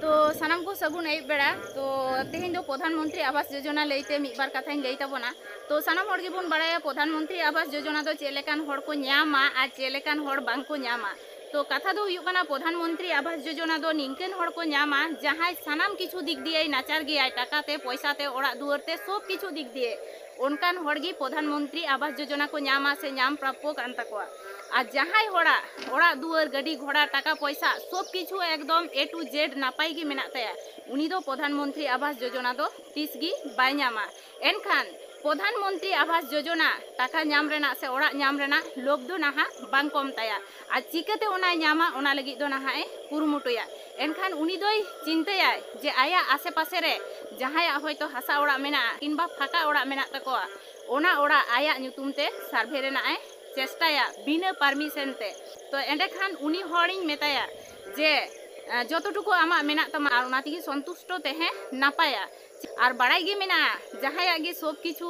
तो सानाम को सगुन आयुब बेड़ा तो तेहें दो प्रधानमंत्री आवास योजना लेते मिबार कथाई लई ताबोना। तो सानाम हर गेबोन बाड़ाया प्रधानमंत्री आवास योजना दो चेलेकान हर को न्यामा आ चेलेकान हर बांग को न्यामा। तो कथा दो हुयुग कना प्रधानमंत्री आवास योजना दो निंकेन हर को न्यामा जहां सानाम किछु दिक दिए नाचार गया टाकाते पैसाते ओड़ा दुआरते सब किछु दिक दिए उनकान हरगी प्रधानमंत्री आवास योजना को न्यामा से न्याम प्राप्य कान ताकोआ। और जहां ओड़ा दुआर गाड़ी घोड़ा टाका पैसा सब किछु एकदम ए टू जेड नापाई गी मेना ताया उनी दो प्रधानमंत्री आवास योजना दो तीसगी बाय न्यामा। एनखान प्रधानमंत्री आवास योजना टाका न्याम रेना से ओड़ा न्याम रेना लोभ दो नाहा बांग कम ताया और चिकाते ओना न्यामा ओना लगी दो नाहा ए कुरुमुटुया। एनखान उनी दोय चिंताया जे आया आसे पासे रे जहां हयतो हासा ओड़ा मेना किंबा फाका ओड़ा मेना ताकोआ ओना ओड़ा आया ᱧᱩᱛᱩᱢ ते सार्भे रेना ए चेष्टाया बिना परमिशन ते। तो एंडे खान उनी हॉरिंग मेताया जे जतटुकु आमा मेना तमा ओना तिगी संतुष्ट तेहे नापाया और बड़ाई गे मेना जहां गे सब किछु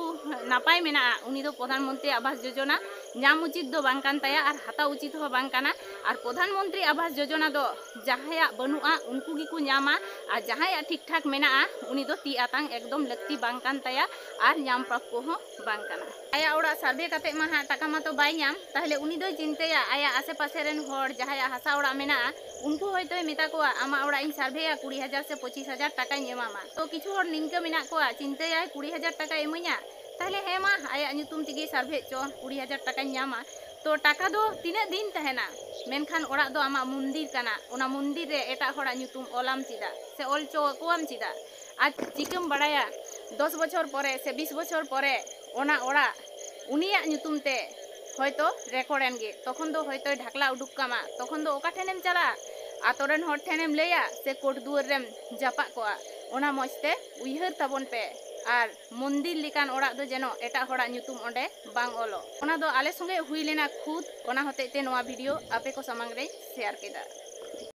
नापाय मेना उनी दो प्रधानमंत्री आवास योजना ᱧᱟᱢ उचित दो बांग कान ताया और हाता उचित हो बांग काना। और प्रधानमंत्री आवास योजना दो जहां बनुआ उनको गिकु ᱧामा और जहां ठीक ठाक मेना उनी दो ती आतांग एकदम लक्ति बांग कान ताया और ᱧाम प्राप्य हो बांग काना। आया ओड़ा सर्वे काते मा टाका मा तो बाय ᱧाम ताहले उनी दो चिंताया आया आसे पासे रेन हर जहां हासा ओड़ा मेना उनको हयतो मेता को आमा ओड़ा इन सर्वेया 20,000 से 25,000 टाका एमामा। तो किछु हर निंका मेना को चिंताया 20,000 टाका एमइया ताहले हे मा आया ᱧᱩᱛᱩᱢ तिगी सर्वे चो 20,000 टाका ᱧामा। तो टाका दो तीना दिन तहना मेनखान ओड़ा दो आमा मंदिर काना ओना मंदिर रे एटा हड़ा ᱧᱩᱛᱩᱢ ओलाम चिदा से ओल चो कोआम चिदा आज चिकम बड़ाया 10 बछर परे से 20 बछर परे ओना ओड़ा उनिया ᱧᱩᱛᱩᱢ ते हयतो रेकर्डेन गे तखन दो हयतो ढाकला उडुक कामा तखन दो ओका ठेनेम चला आतोरेन हर ठेनेम लैया से कोट दुआर रेम जापा कोआ ओना मजते उयहर ताबन पे और मंदिर लिकान ओड़ा दो जेनो एटा हड़ा ᱧᱩᱛᱩᱢ ओंडे बांग ओलो। ओना दो आले संगे हुई लेना खुद ओना होते ते नोआ वीडियो आपे को सामंग रे शेयर केदा।